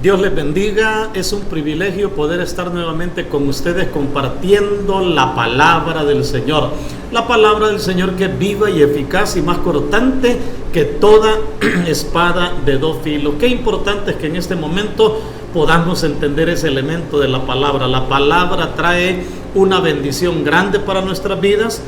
Dios les bendiga, es un privilegio poder estar nuevamente con ustedes compartiendo la palabra del Señor. La palabra del Señor que es viva y eficaz y más cortante que toda espada de dos filos. Qué importante es que en este momento podamos entender ese elemento de la palabra. La palabra trae una bendición grande para nuestras vidas.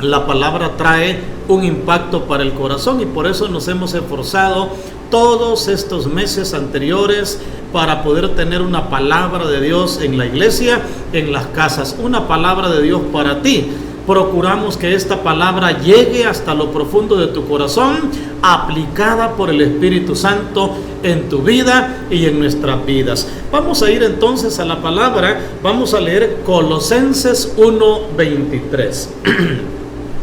La palabra trae un impacto para el corazón y por eso nos hemos esforzado todos estos meses anteriores para poder tener una palabra de Dios en la iglesia, en las casas, una palabra de Dios para ti. Procuramos que esta palabra llegue hasta lo profundo de tu corazón, aplicada por el Espíritu Santo en tu vida y en nuestras vidas. Vamos a ir entonces a la palabra, vamos a leer Colosenses 1:23.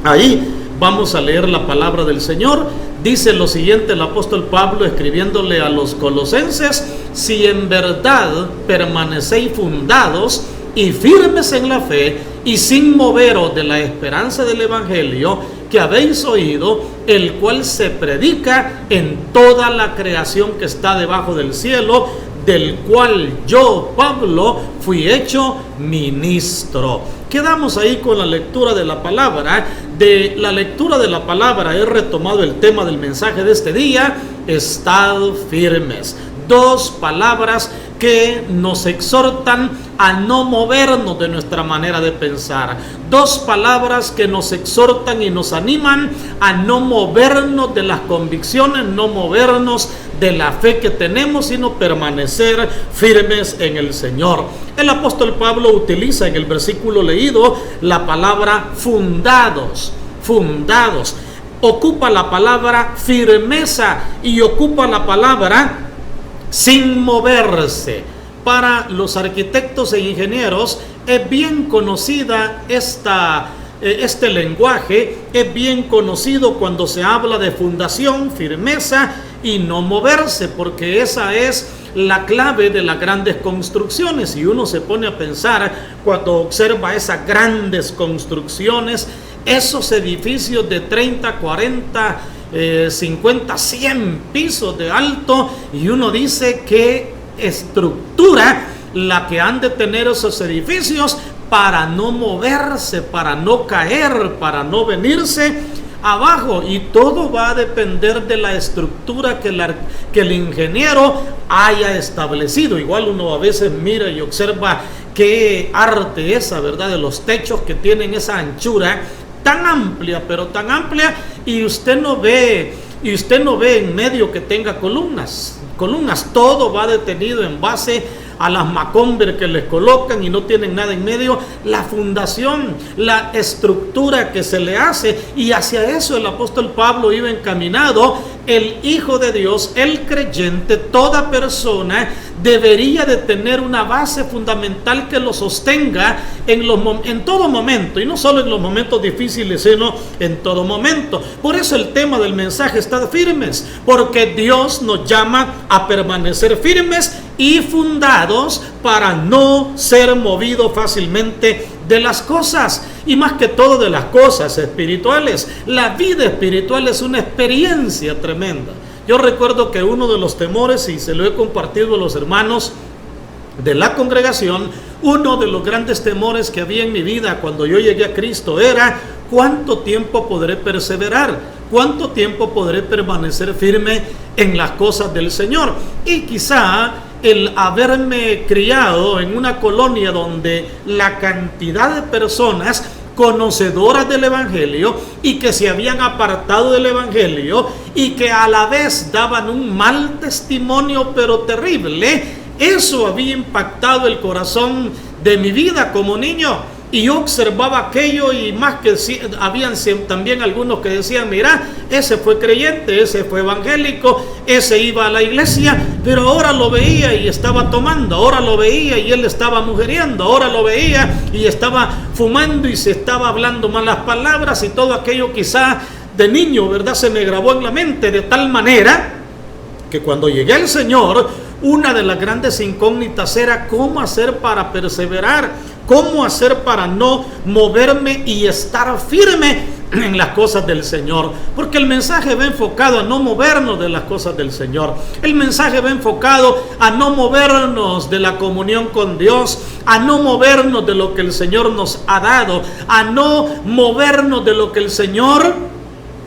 Ahí vamos a leer la palabra del Señor. Dice lo siguiente el apóstol Pablo escribiéndole a los colosenses: si en verdad permanecéis fundados y firmes en la fe y sin moveros de la esperanza del evangelio que habéis oído, el cual se predica en toda la creación que está debajo del cielo, del cual yo, Pablo, fui hecho ministro. Quedamos ahí con la lectura de la palabra. De la lectura de la palabra he retomado el tema del mensaje de este día: estad firmes. Dos palabras que nos exhortan a no movernos de nuestra manera de pensar. Dos palabras que nos exhortan y nos animan a no movernos de las convicciones, no movernos de la fe que tenemos, sino permanecer firmes en el Señor. El apóstol Pablo utiliza en el versículo leído la palabra fundados. Fundados. Ocupa la palabra firmeza y ocupa la palabra sin moverse. Para los arquitectos e ingenieros es bien conocida este lenguaje, es bien conocido cuando se habla de fundación, firmeza y no moverse, porque esa es la clave de las grandes construcciones. Y uno se pone a pensar cuando observa esas grandes construcciones, esos edificios de 30, 40, 50, 100 pisos de alto, y uno dice qué estructura la que han de tener esos edificios para no moverse, para no caer, para no venirse abajo. Y todo va a depender de la estructura que el ingeniero haya establecido. Igual uno a veces mira y observa qué arte esa, ¿verdad? De los techos que tienen esa anchura tan amplia, pero tan amplia, y usted no ve en medio que tenga columnas, todo va detenido en base a las macomber que les colocan y no tienen nada en medio. La fundación, la estructura que se le hace, y hacia eso el apóstol Pablo iba encaminado. El Hijo de Dios, el creyente, toda persona debería de tener una base fundamental que lo sostenga en todo momento, y no solo en los momentos difíciles, sino en todo momento. Por eso el tema del mensaje: estad firmes, porque Dios nos llama a permanecer firmes y fundados para no ser movidos fácilmente de las cosas, y más que todo de las cosas espirituales. La vida espiritual es una experiencia tremenda. Yo recuerdo que uno de los temores, y se lo he compartido a los hermanos de la congregación, uno de los grandes temores que había en mi vida cuando yo llegué a Cristo era: ¿cuánto tiempo podré perseverar? ¿Cuánto tiempo podré permanecer firme en las cosas del Señor? Y quizá el haberme criado en una colonia donde la cantidad de personas conocedoras del evangelio y que se habían apartado del evangelio y que a la vez daban un mal testimonio pero terrible, eso había impactado el corazón de mi vida como niño. Y yo observaba aquello, y más que habían también algunos que decían: mira, ese fue creyente, ese fue evangélico, ese iba a la iglesia, pero ahora lo veía y estaba tomando, ahora lo veía y él estaba mujeriendo, ahora lo veía y estaba fumando y se estaba hablando malas palabras, y todo aquello quizá de niño, ¿verdad?, se me grabó en la mente, de tal manera que cuando llegué al Señor, una de las grandes incógnitas era cómo hacer para perseverar, cómo hacer para no moverme y estar firme en las cosas del Señor, porque el mensaje va enfocado a no movernos de las cosas del Señor. El mensaje va enfocado a no movernos de la comunión con Dios, a no movernos de lo que el Señor nos ha dado, a no movernos de lo que el Señor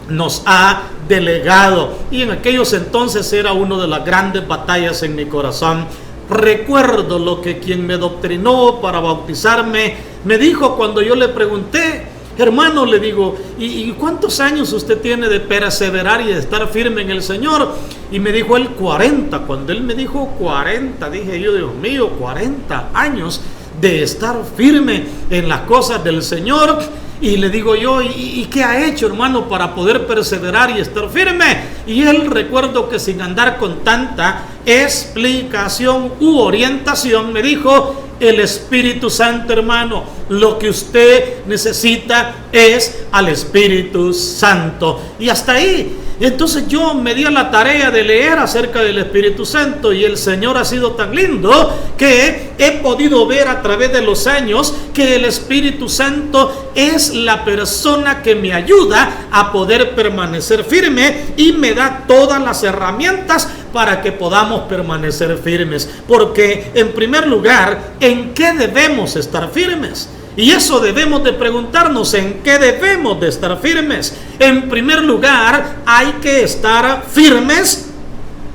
nos ha delegado. Y en aquellos entonces era una de las grandes batallas en mi corazón. Recuerdo lo que quien me doctrinó para bautizarme me dijo cuando yo le pregunté: hermano, le digo, ¿y cuántos años usted tiene de perseverar y de estar firme en el Señor? Y me dijo él 40. Cuando él me dijo 40, dije yo, Dios mío, 40 años de estar firme en las cosas del Señor. Y le digo yo, ¿y qué ha hecho, hermano, para poder perseverar y estar firme? Y él, recuerdo que sin andar con tanta explicación u orientación, me dijo: el Espíritu Santo, hermano. Lo que usted necesita es al Espíritu Santo. Y hasta ahí. Entonces yo me di a la tarea de leer acerca del Espíritu Santo, y el Señor ha sido tan lindo que he podido ver a través de los años que el Espíritu Santo es la persona que me ayuda a poder permanecer firme y me da todas las herramientas para que podamos permanecer firmes. Porque en primer lugar, ¿en qué debemos estar firmes? Y eso debemos de preguntarnos: ¿en qué debemos de estar firmes? En primer lugar, hay que estar firmes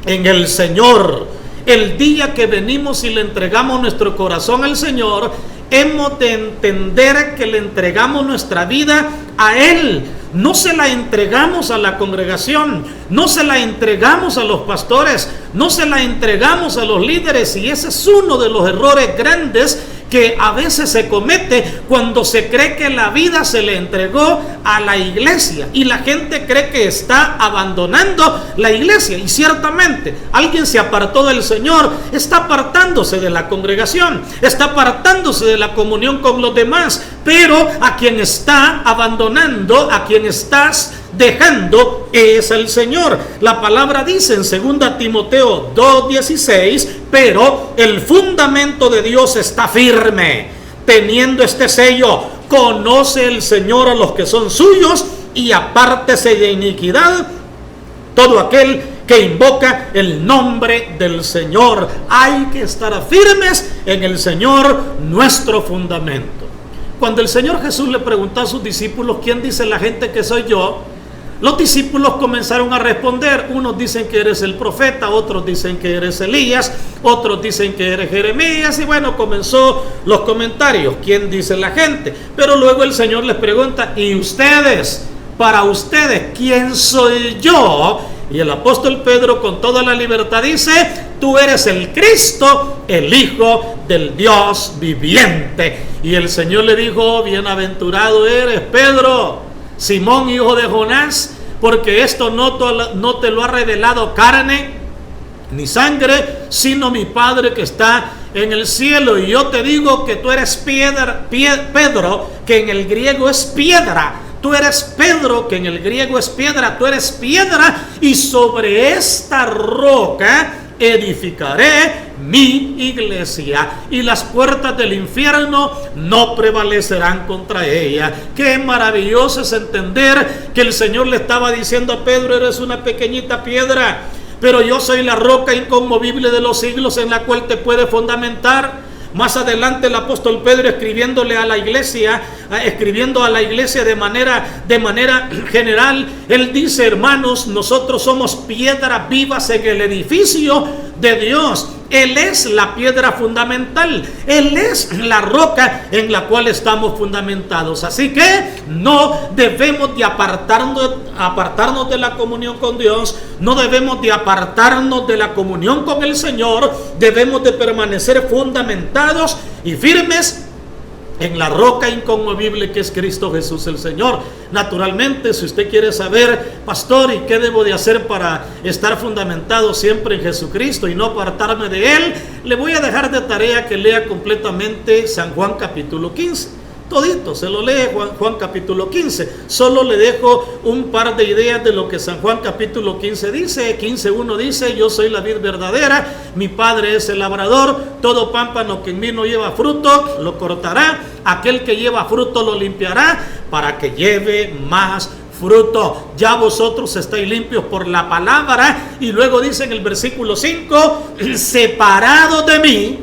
en el Señor. El día que venimos y le entregamos nuestro corazón al Señor, hemos de entender que le entregamos nuestra vida a Él. No se la entregamos a la congregación, no se la entregamos a los pastores, no se la entregamos a los líderes. Y ese es uno de los errores grandes que a veces se comete cuando se cree que la vida se le entregó a la iglesia y la gente cree que está abandonando la iglesia. Y ciertamente alguien se apartó del Señor, está apartándose de la congregación, está apartándose de la comunión con los demás, pero a quien está abandonando, a quien estás dejando, es el Señor. La palabra dice en 2 Timoteo 2:16: pero el fundamento de Dios está firme, teniendo este sello: conoce el Señor a los que son suyos, y apártese de iniquidad todo aquel que invoca el nombre del Señor. Hay que estar firmes en el Señor, nuestro fundamento. Cuando el Señor Jesús le preguntó a sus discípulos: ¿quién dice la gente que soy yo?, los discípulos comenzaron a responder. Unos dicen que eres el profeta, otros dicen que eres Elías, otros dicen que eres Jeremías. Y bueno, comenzó los comentarios: ¿quién dice la gente? Pero luego el Señor les pregunta: ¿y ustedes? Para ustedes, ¿quién soy yo? Y el apóstol Pedro, con toda la libertad, dice: tú eres el Cristo, el Hijo del Dios viviente. Y el Señor le dijo: bienaventurado eres, Pedro, Simón, hijo de Jonás, porque esto no te lo ha revelado carne ni sangre, sino mi Padre que está en el cielo. Y yo te digo que tú eres Pedro, que en el griego es piedra. Tú eres Pedro, que en el griego es piedra. Tú eres piedra, y sobre esta roca edificaré mi iglesia, y las puertas del infierno no prevalecerán contra ella. Qué maravilloso es entender que el Señor le estaba diciendo a Pedro: eres una pequeñita piedra, pero yo soy la roca inconmovible de los siglos en la cual te puede fundamentar. Más adelante el apóstol Pedro, escribiendo a la iglesia de manera general, él dice: hermanos, nosotros somos piedras vivas en el edificio de Dios. Él es la piedra fundamental, Él es la roca en la cual estamos fundamentados. Así que no debemos de apartarnos de la comunión con Dios, no debemos de apartarnos de la comunión con el Señor. Debemos de permanecer fundamentados y firmes en la roca inconmovible que es Cristo Jesús el Señor. Naturalmente, si usted quiere saber, pastor, ¿y qué debo de hacer para estar fundamentado siempre en Jesucristo y no apartarme de Él?, le voy a dejar de tarea que lea completamente San Juan capítulo 15. Todito, se lo lee Juan capítulo 15. Solo le dejo un par de ideas de lo que San Juan capítulo 15 dice. 15:1 dice: yo soy la vid verdadera, mi Padre es el labrador. Todo pámpano que en mí no lleva fruto, lo cortará. Aquel que lleva fruto lo limpiará, para que lleve más fruto. Ya vosotros estáis limpios por la palabra. Y luego dice en el versículo 5, separados de mí,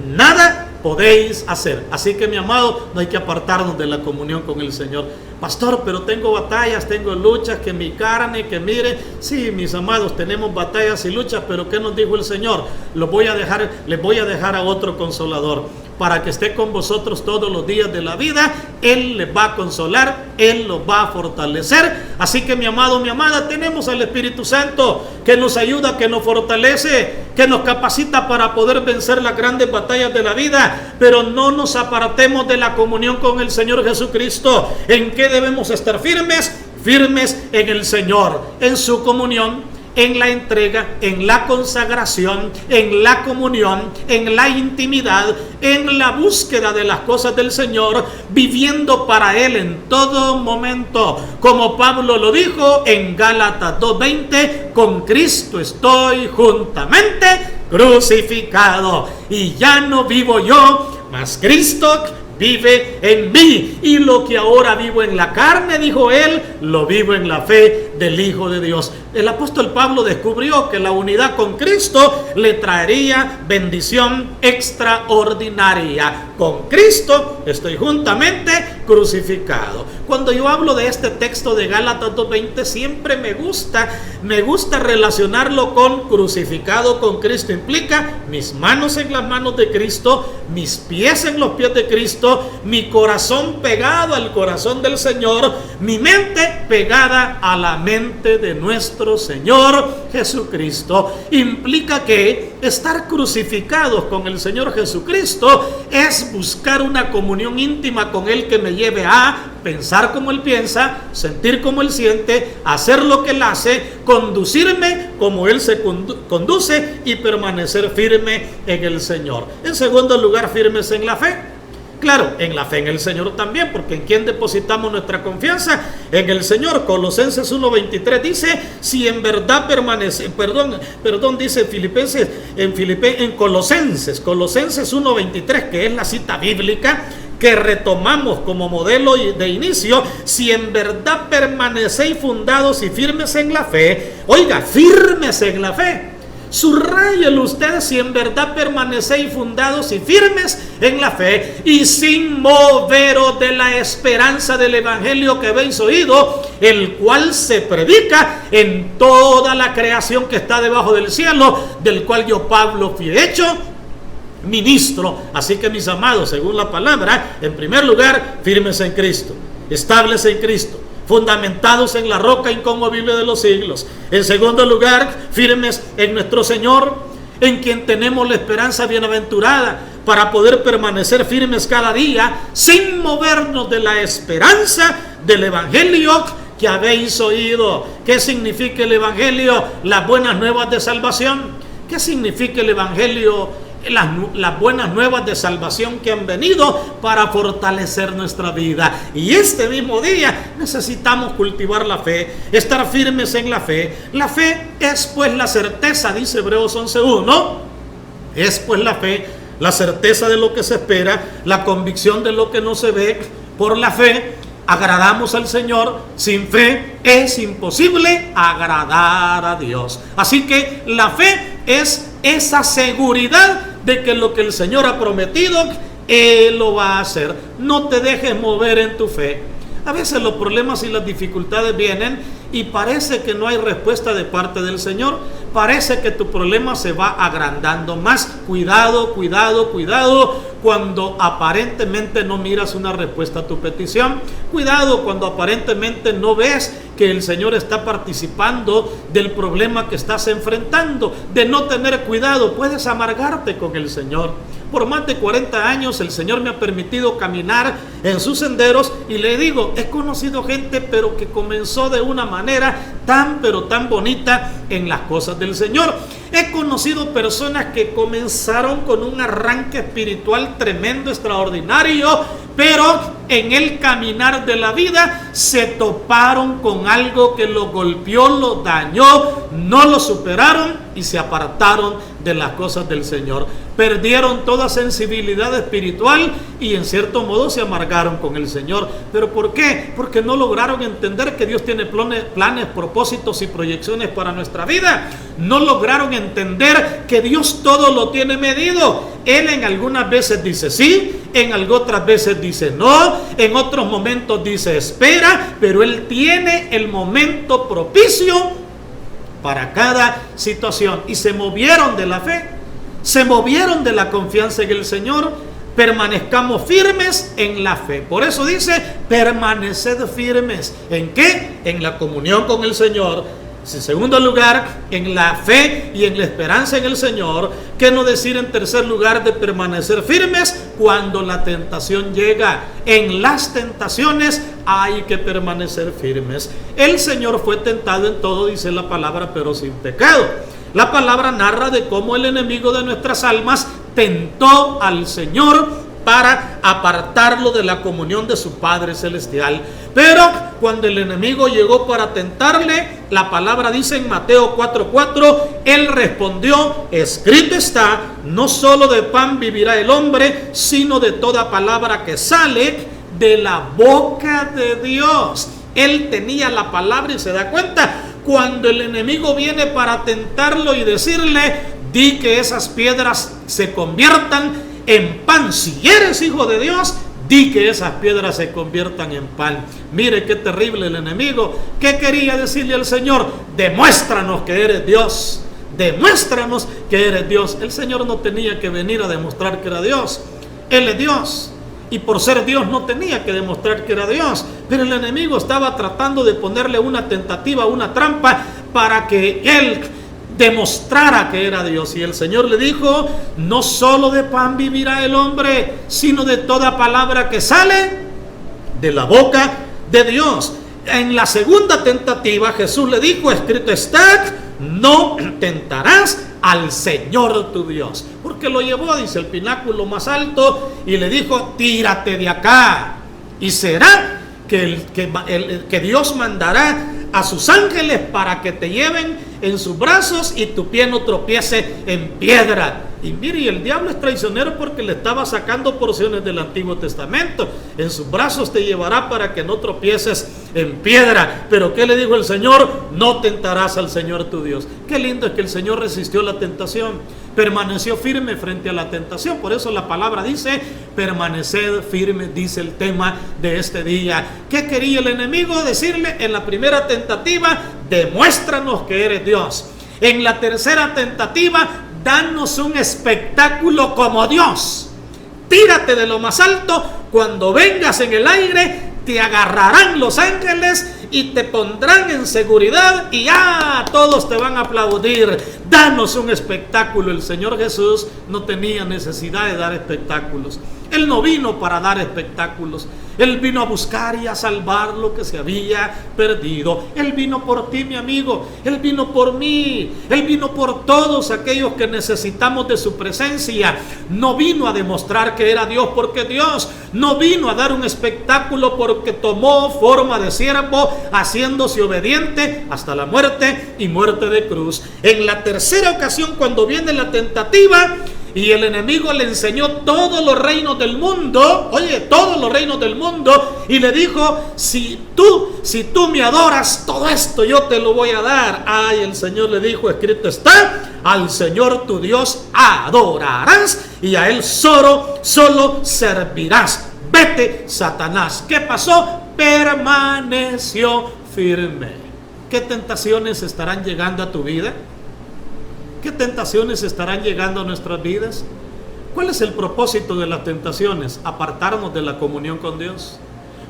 nada podéis hacer. Así que, mi amado, no hay que apartarnos de la comunión con el Señor. Pastor, pero tengo batallas, tengo luchas, que mi carne, que mire. Sí, mis amados, tenemos batallas y luchas, pero ¿qué nos dijo el Señor? Les voy a dejar a otro consolador, para que esté con vosotros todos los días de la vida. Él les va a consolar, Él los va a fortalecer. Así que, mi amado, mi amada, tenemos al Espíritu Santo que nos ayuda, que nos fortalece, que nos capacita para poder vencer las grandes batallas de la vida. Pero no nos apartemos de la comunión con el Señor Jesucristo. ¿En qué debemos estar firmes? Firmes en el Señor, en su comunión, en la entrega, en la consagración, en la comunión, en la intimidad, en la búsqueda de las cosas del Señor, viviendo para Él en todo momento. Como Pablo lo dijo en Gálatas 2:20, con Cristo estoy juntamente crucificado, y ya no vivo yo, mas Cristo vive en mí, y lo que ahora vivo en la carne, dijo él, lo vivo en la fe del Hijo de Dios. El apóstol Pablo descubrió que la unidad con Cristo le traería bendición extraordinaria. Con Cristo estoy juntamente crucificado. Cuando yo hablo de este texto de Gálatas 2:20, siempre me gusta relacionarlo con crucificado con Cristo. Implica mis manos en las manos de Cristo, mis pies en los pies de Cristo, mi corazón pegado al corazón del Señor, mi mente pegada a la mente de nuestro Señor Jesucristo. Implica que estar crucificados con el Señor Jesucristo es buscar una comunión íntima con Él que me lleve a pensar como Él piensa, sentir como Él siente, hacer lo que Él hace, conducirme como Él se conduce y permanecer firme en el Señor. En segundo lugar, firmes en la fe. Claro, en la fe en el Señor también, porque ¿en quién depositamos nuestra confianza? En el Señor. Colosenses 1:23 dice, si en verdad permanece, dice Filipenses, en Colosenses 1:23, que es la cita bíblica que retomamos como modelo de inicio, si en verdad permanecéis fundados y firmes en la fe. Oiga, firmes en la fe. Subrayelo usted, si en verdad permanecéis fundados y firmes en la fe, y sin moveros de la esperanza del evangelio que habéis oído, el cual se predica en toda la creación que está debajo del cielo, del cual yo, Pablo, fui hecho ministro. Así que, mis amados, según la palabra, en primer lugar, firmes en Cristo, estables en Cristo, fundamentados en la roca inconmovible de los siglos. En segundo lugar, firmes en nuestro Señor, en quien tenemos la esperanza bienaventurada, para poder permanecer firmes cada día, sin movernos de la esperanza del evangelio que habéis oído. ¿Qué significa el evangelio? Las buenas nuevas de salvación. ¿Qué significa el evangelio? Las buenas nuevas de salvación que han venido para fortalecer nuestra vida. Y este mismo día necesitamos cultivar la fe, estar firmes en la fe. La fe es pues la certeza, dice Hebreos 11:1, es pues la fe, la certeza de lo que se espera, la convicción de lo que no se ve. Por la fe agradamos al Señor. Sin fe es imposible agradar a Dios. Así que la fe es esa seguridad de que lo que el Señor ha prometido, Él lo va a hacer. No te dejes mover en tu fe. A veces los problemas y las dificultades vienen y parece que no hay respuesta de parte del Señor. Parece que tu problema se va agrandando más. Cuidado, cuidado, cuidado cuando aparentemente no miras una respuesta a tu petición. Cuidado cuando aparentemente no ves que el Señor está participando del problema que estás enfrentando. De no tener cuidado, puedes amargarte con el Señor. Por más de 40 años el Señor me ha permitido caminar en sus senderos, y le digo, he conocido gente pero que comenzó de una manera tan bonita en las cosas del Señor. He conocido personas que comenzaron con un arranque espiritual tremendo, extraordinario, pero en el caminar de la vida se toparon con algo que los golpeó, los dañó, no lo superaron y se apartaron de las cosas del Señor. Perdieron toda sensibilidad espiritual y en cierto modo se amargaron con el Señor. ¿Pero por qué? Porque no lograron entender que Dios tiene planes, propósitos y proyecciones para nuestra vida. No lograron entender que Dios todo lo tiene medido. Él en algunas veces dice sí, en otras veces dice no, en otros momentos dice espera, pero Él tiene el momento propicio para cada situación. Y se movieron de la fe, se movieron de la confianza en el Señor. Permanezcamos firmes en la fe. Por eso dice, permaneced firmes. ¿En qué? En la comunión con el Señor. En segundo lugar, en la fe y en la esperanza en el Señor. ¿Qué no decir en tercer lugar de permanecer firmes cuando la tentación llega? En las tentaciones hay que permanecer firmes. El Señor fue tentado en todo, dice la palabra, pero sin pecado. La palabra narra de cómo el enemigo de nuestras almas tentó al Señor para apartarlo de la comunión de su Padre Celestial. Pero cuando el enemigo llegó para tentarle, la palabra dice en Mateo 4:4, Él respondió, escrito está, no solo de pan vivirá el hombre, sino de toda palabra que sale de la boca de Dios. Él tenía la palabra y se da cuenta. Cuando el enemigo viene para tentarlo y decirle, di que esas piedras se conviertan en pan. Si eres hijo de Dios, di que esas piedras se conviertan en pan. Mire qué terrible el enemigo. ¿Qué quería decirle al Señor? Demuéstranos que eres Dios. Demuéstranos que eres Dios. El Señor no tenía que venir a demostrar que era Dios. Él es Dios. Y por ser Dios no tenía que demostrar que era Dios. Pero el enemigo estaba tratando de ponerle una tentativa, una trampa, para que Él demostrara que era Dios. Y el Señor le dijo, no solo de pan vivirá el hombre, sino de toda palabra que sale de la boca de Dios. En la segunda tentativa Jesús le dijo, escrito está, no tentarás al Señor tu Dios. Porque lo llevó, dice, al pináculo más alto y le dijo, tírate de acá. Y será que Dios mandará a sus ángeles para que te lleven en sus brazos y tu pie no tropiece en piedra. Y mire, el diablo es traicionero porque le estaba sacando porciones del Antiguo Testamento. En sus brazos te llevará para que no tropieces en piedra. Pero ¿qué le dijo el Señor? No tentarás al Señor tu Dios. Qué lindo es que el Señor resistió la tentación, permaneció firme frente a la tentación. Por eso la palabra dice, permaneced firme, dice el tema de este día. ¿Qué quería el enemigo decirle en la primera tentativa? Demuéstranos que eres Dios. En la tercera tentativa, danos un espectáculo como Dios. Tírate de lo más alto. Cuando vengas en el aire, te agarrarán los ángeles y te pondrán en seguridad y todos te van a aplaudir. Danos un espectáculo. El Señor Jesús no tenía necesidad de dar espectáculos. Él no vino para dar espectáculos. Él vino a buscar y a salvar lo que se había perdido. Él vino por ti, mi amigo. Él vino por mí. Él vino por todos aquellos que necesitamos de su presencia. No vino a demostrar que era Dios porque Dios. No vino a dar un espectáculo porque tomó forma de siervo, haciéndose obediente hasta la muerte y muerte de cruz. En la tercera ocasión, cuando viene la tentativa y el enemigo le enseñó todos los reinos del mundo, todos los reinos del mundo, y le dijo, si tú me adoras, todo esto yo te lo voy a dar. El Señor le dijo, escrito está, al Señor tu Dios adorarás y a Él solo servirás. Vete, Satanás. ¿Qué pasó? Permaneció firme. ¿Qué tentaciones estarán llegando a tu vida? ¿Qué tentaciones estarán llegando a nuestras vidas? ¿Cuál es el propósito de las tentaciones? Apartarnos de la comunión con Dios.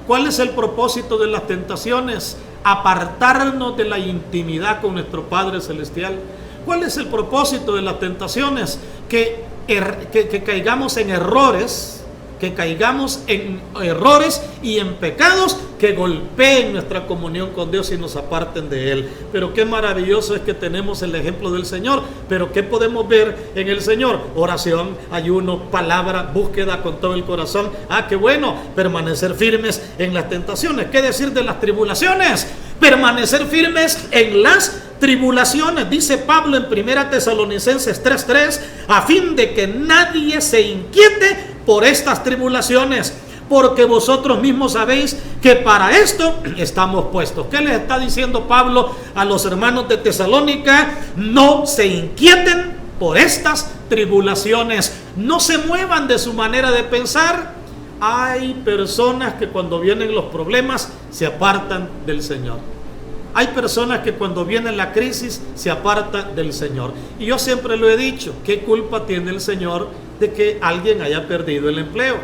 ¿Cuál es el propósito de las tentaciones? Apartarnos de la intimidad con nuestro Padre Celestial. ¿Cuál es el propósito de las tentaciones? Que caigamos en errores. Que caigamos en errores y en pecados que golpeen nuestra comunión con Dios y nos aparten de Él. Pero qué maravilloso es que tenemos el ejemplo del Señor. Pero ¿qué podemos ver en el Señor? Oración, ayuno, palabra, búsqueda con todo el corazón. Qué bueno, permanecer firmes en las tentaciones. ¿Qué decir de las tribulaciones? Permanecer firmes en las tribulaciones, dice Pablo en 1 Tesalonicenses 3:3, a fin de que nadie se inquiete por estas tribulaciones, porque vosotros mismos sabéis que para esto estamos puestos. ¿Qué les está diciendo Pablo a los hermanos de Tesalónica? No se inquieten por estas tribulaciones, no se muevan de su manera de pensar. Hay personas que cuando vienen los problemas se apartan del Señor. Hay personas que cuando viene la crisis se apartan del Señor. Y yo siempre lo he dicho, ¿qué culpa tiene el Señor de que alguien haya perdido el empleo?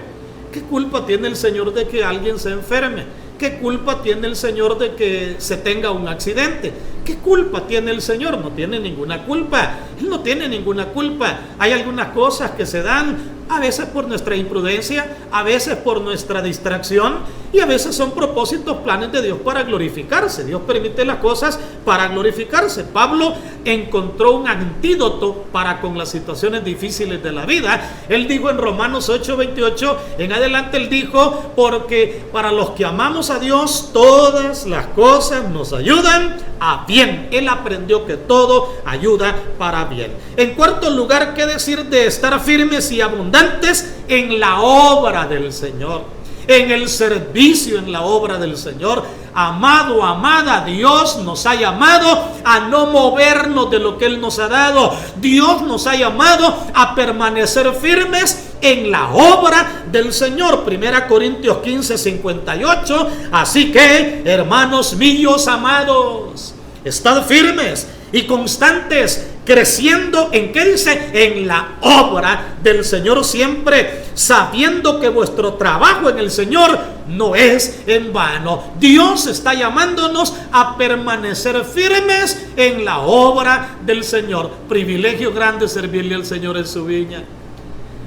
¿Qué culpa tiene el Señor de que alguien se enferme? ¿Qué culpa tiene el Señor de que se tenga un accidente? ¿Qué culpa tiene el Señor? No tiene ninguna culpa. Él no tiene ninguna culpa. Hay algunas cosas que se dan a veces por nuestra imprudencia, a veces por nuestra distracción, y a veces son propósitos, planes de Dios para glorificarse. Dios permite las cosas para glorificarse. Pablo encontró un antídoto para con las situaciones difíciles de la vida. Él dijo en Romanos 8:28 en adelante, él dijo, porque para los que amamos a Dios todas las cosas nos ayudan a bien. Él aprendió que todo ayuda para bien. En cuarto lugar, ¿qué decir de estar firmes y abundantes en la obra del Señor? En el servicio en la obra del Señor. Amado, amada, Dios nos ha llamado a no movernos de lo que Él nos ha dado. Dios nos ha llamado a permanecer firmes en la obra del Señor. 1 Corintios 15:58. Así que, hermanos míos amados, estad firmes y constantes, creciendo en, ¿qué dice? En la obra del Señor siempre, sabiendo que vuestro trabajo en el Señor no es en vano. Dios está llamándonos a permanecer firmes en la obra del Señor. Privilegio grande servirle al Señor en su viña.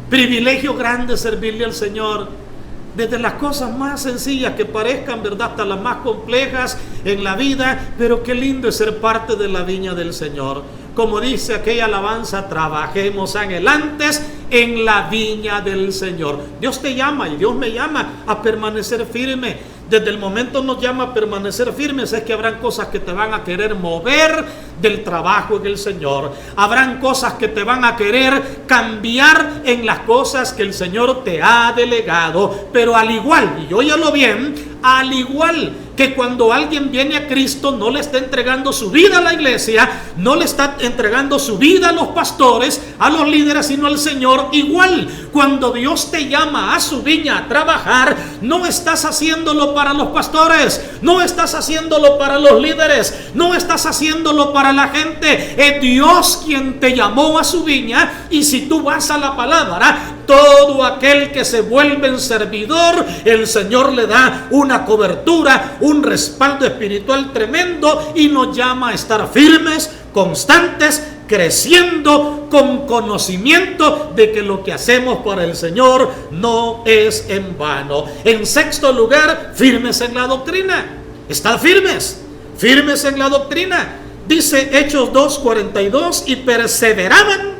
Privilegio grande servirle al Señor. Desde las cosas más sencillas que parezcan, ¿verdad?, hasta las más complejas en la vida. Pero qué lindo es ser parte de la viña del Señor. Como dice aquella alabanza, trabajemos anhelantes en la viña del Señor. Dios te llama y Dios me llama a permanecer firme. Desde el momento nos llama a permanecer firmes, es que habrán cosas que te van a querer mover del trabajo en el Señor. Habrán cosas que te van a querer cambiar en las cosas que el Señor te ha delegado. Pero al igual, y óyalo bien, al igual que cuando alguien viene a Cristo, no le está entregando su vida a la iglesia, no le está entregando su vida a los pastores, a los líderes, sino al Señor. Igual, cuando Dios te llama a su viña a trabajar, no estás haciéndolo para los pastores, no estás haciéndolo para los líderes, no estás haciéndolo para la gente. Es Dios quien te llamó a su viña. Y si tú vas a la palabra, todo aquel que se vuelve en servidor, el Señor le da una cobertura, un respaldo espiritual tremendo, y nos llama a estar firmes, constantes, creciendo con conocimiento de que lo que hacemos para el Señor no es en vano. En sexto lugar, firmes en la doctrina. Estad firmes, firmes en la doctrina. Dice Hechos 2:42, y perseveraban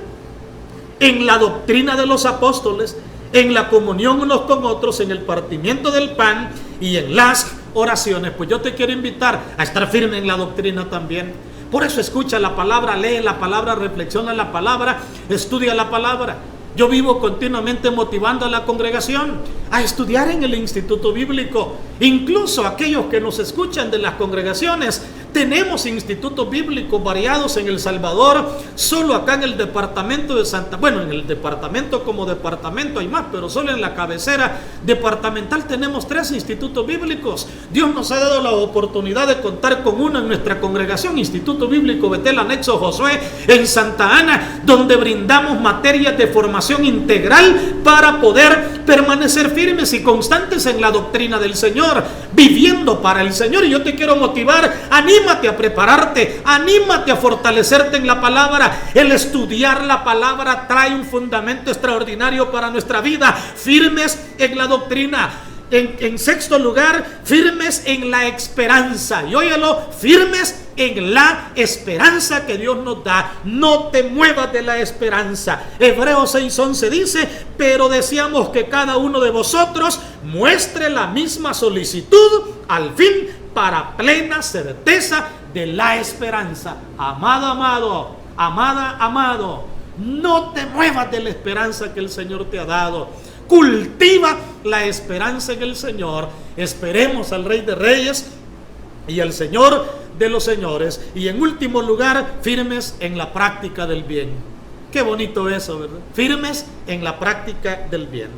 en la doctrina de los apóstoles, en la comunión unos con otros, en el partimiento del pan y en las oraciones. Pues yo te quiero invitar a estar firme en la doctrina también. Por eso escucha la palabra, lee la palabra, reflexiona la palabra, estudia la palabra. Yo vivo continuamente motivando a la congregación a estudiar en el Instituto Bíblico. Incluso aquellos que nos escuchan de las congregaciones, tenemos institutos bíblicos variados en El Salvador. Solo acá en el departamento de en el departamento como departamento hay más, pero solo en la cabecera departamental tenemos 3 institutos bíblicos. Dios nos ha dado la oportunidad de contar con uno en nuestra congregación, Instituto Bíblico Betel Anexo Josué en Santa Ana, donde brindamos materias de formación integral para poder permanecer firmes y constantes en la doctrina del Señor, viviendo para el Señor. Y yo te quiero motivar, anímate a prepararte, anímate a fortalecerte en la palabra. El estudiar la palabra trae un fundamento extraordinario para nuestra vida. Firmes en la doctrina. En sexto lugar, firmes en la esperanza. Y óyelo, firmes en la esperanza que Dios nos da. No te muevas de la esperanza. Hebreos 6:11 dice, pero deseamos que cada uno de vosotros muestre la misma solicitud al fin para plena certeza de la esperanza. Amado, amado, amada, amado, no te muevas de la esperanza que el Señor te ha dado. Cultiva la esperanza en el Señor. Esperemos al Rey de Reyes y al Señor de los señores. Y en último lugar, firmes en la práctica del bien. Qué bonito eso, ¿verdad? Firmes en la práctica del bien.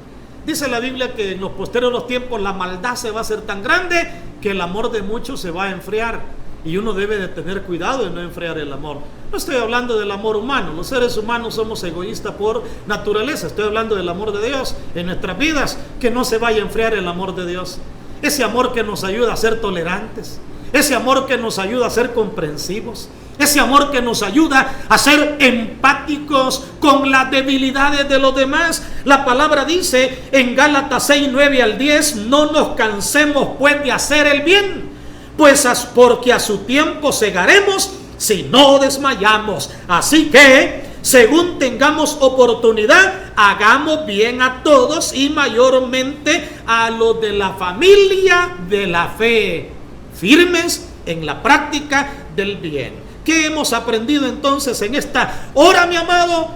Dice la Biblia que en los posteriores tiempos la maldad se va a hacer tan grande que el amor de muchos se va a enfriar. Y uno debe de tener cuidado de no enfriar el amor. No estoy hablando del amor humano. Los seres humanos somos egoístas por naturaleza. Estoy hablando del amor de Dios en nuestras vidas. Que no se vaya a enfriar el amor de Dios. Ese amor que nos ayuda a ser tolerantes. Ese amor que nos ayuda a ser comprensivos. Ese amor que nos ayuda a ser empáticos con las debilidades de los demás. La palabra dice en Gálatas 6, 9 al 10, no nos cansemos pues de hacer el bien, pues porque a su tiempo segaremos si no desmayamos. Así que, según tengamos oportunidad, hagamos bien a todos y mayormente a los de la familia de la fe, firmes en la práctica del bien. ¿Qué hemos aprendido entonces en esta hora, mi amado?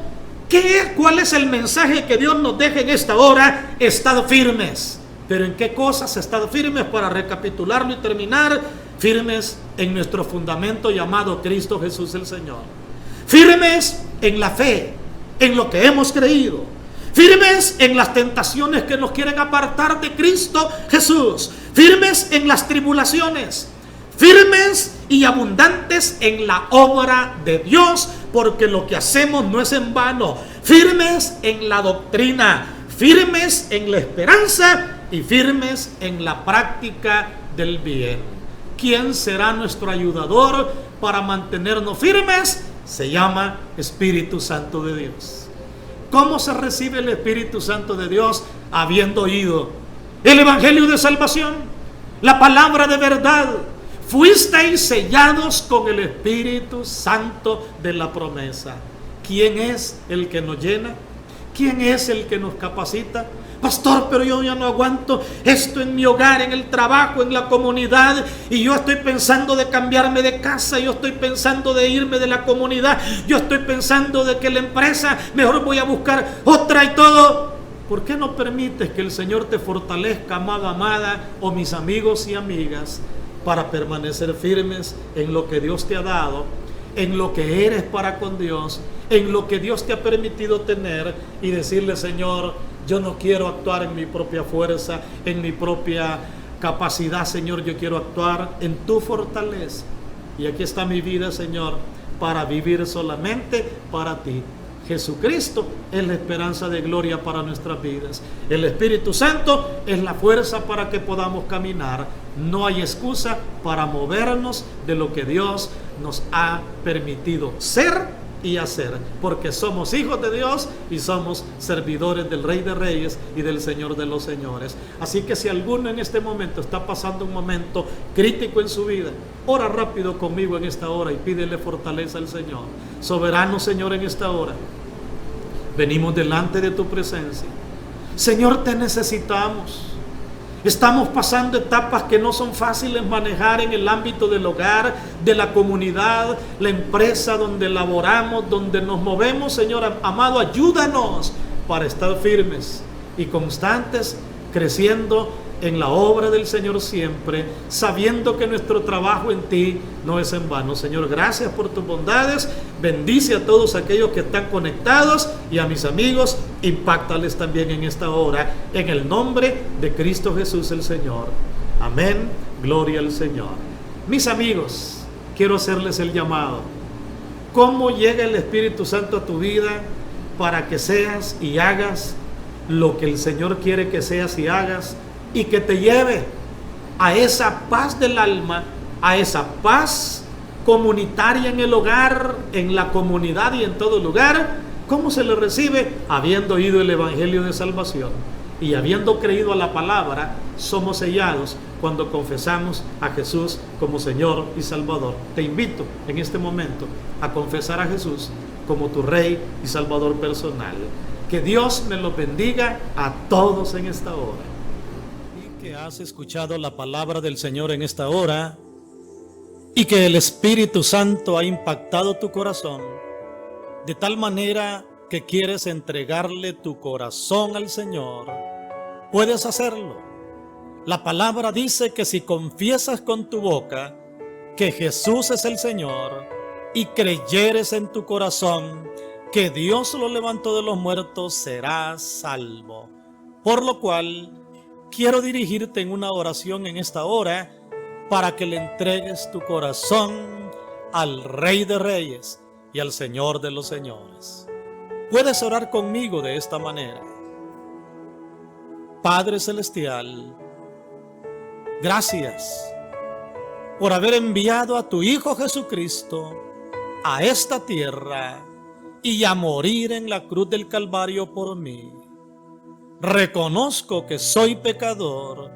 ¿Cuál es el mensaje que Dios nos deja en esta hora? Estad firmes. ¿Pero en qué cosas estad firmes? Para recapitularlo y terminar, firmes en nuestro fundamento llamado Cristo Jesús el Señor. Firmes en la fe, en lo que hemos creído. Firmes en las tentaciones que nos quieren apartar de Cristo Jesús. Firmes en las tribulaciones. Firmes y abundantes en la obra de Dios, porque lo que hacemos no es en vano. Firmes en la doctrina, firmes en la esperanza y firmes en la práctica del bien. ¿Quién será nuestro ayudador para mantenernos firmes? Se llama Espíritu Santo de Dios. ¿Cómo se recibe el Espíritu Santo de Dios? Habiendo oído el Evangelio de salvación, la palabra de verdad. Fuisteis sellados con el Espíritu Santo de la promesa. ¿Quién es el que nos llena? ¿Quién es el que nos capacita? Pastor, pero yo ya no aguanto esto en mi hogar, en el trabajo, en la comunidad, y yo estoy pensando de cambiarme de casa, yo estoy pensando de irme de la comunidad, yo estoy pensando de que la empresa, mejor voy a buscar otra y todo. ¿Por qué no permites que el Señor te fortalezca, amada, amada, o mis amigos y amigas, para permanecer firmes en lo que Dios te ha dado, en lo que eres para con Dios, en lo que Dios te ha permitido tener, y decirle: Señor, yo no quiero actuar en mi propia fuerza, en mi propia capacidad, Señor, yo quiero actuar en tu fortaleza. Y aquí está mi vida, Señor, para vivir solamente para ti. Jesucristo es la esperanza de gloria para nuestras vidas. El Espíritu Santo es la fuerza para que podamos caminar. No hay excusa para movernos de lo que Dios nos ha permitido ser y hacer, porque somos hijos de Dios y somos servidores del Rey de Reyes y del Señor de los Señores. Así que si alguno en este momento está pasando un momento crítico en su vida, ora rápido conmigo en esta hora y pídele fortaleza al Señor. Soberano Señor, en esta hora venimos delante de tu presencia. Señor, te necesitamos. Estamos pasando etapas que no son fáciles manejar en el ámbito del hogar, de la comunidad, la empresa donde laboramos, donde nos movemos. Señor amado, ayúdanos para estar firmes y constantes, creciendo en la obra del Señor siempre, sabiendo que nuestro trabajo en ti no es en vano. Señor, gracias por tus bondades. Bendice a todos aquellos que están conectados, y a mis amigos, impáctales también en esta hora, en el nombre de Cristo Jesús el Señor. Amén, gloria al Señor. Mis amigos, quiero hacerles el llamado. ¿Cómo llega el Espíritu Santo a tu vida para que seas y hagas lo que el Señor quiere que seas y hagas, y que te lleve a esa paz del alma, a esa paz comunitaria en el hogar, en la comunidad y en todo lugar? ¿Cómo se le recibe? Habiendo oído el Evangelio de salvación y habiendo creído a la palabra, somos sellados cuando confesamos a Jesús como Señor y Salvador. Te invito en este momento a confesar a Jesús como tu Rey y Salvador personal. Que Dios me los bendiga a todos en esta hora. Y que has escuchado la palabra del Señor en esta hora, y que el Espíritu Santo ha impactado tu corazón de tal manera que quieres entregarle tu corazón al Señor, puedes hacerlo. La palabra dice que si confiesas con tu boca que Jesús es el Señor y creyeres en tu corazón que Dios lo levantó de los muertos, serás salvo. Por lo cual, quiero dirigirte en una oración en esta hora para que le entregues tu corazón al Rey de Reyes y al Señor de los Señores. Puedes orar conmigo de esta manera. Padre Celestial, gracias por haber enviado a tu Hijo Jesucristo a esta tierra y a morir en la cruz del Calvario por mí. Reconozco que soy pecador,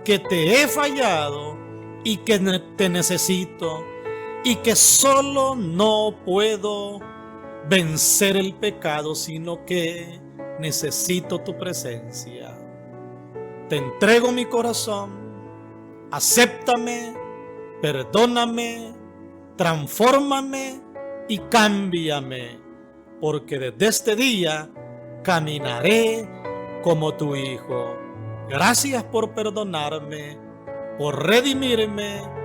que te he fallado y que te necesito, y que solo no puedo vencer el pecado, sino que necesito tu presencia. Te entrego mi corazón, acéptame, perdóname, transfórmame y cámbiame, porque desde este día caminaré como tu Hijo. Gracias por perdonarme, por redimirme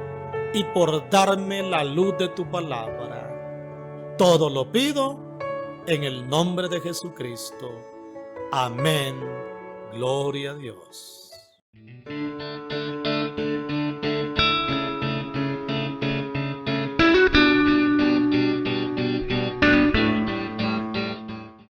y por darme la luz de tu palabra. Todo lo pido en el nombre de Jesucristo. Amén. Gloria a Dios.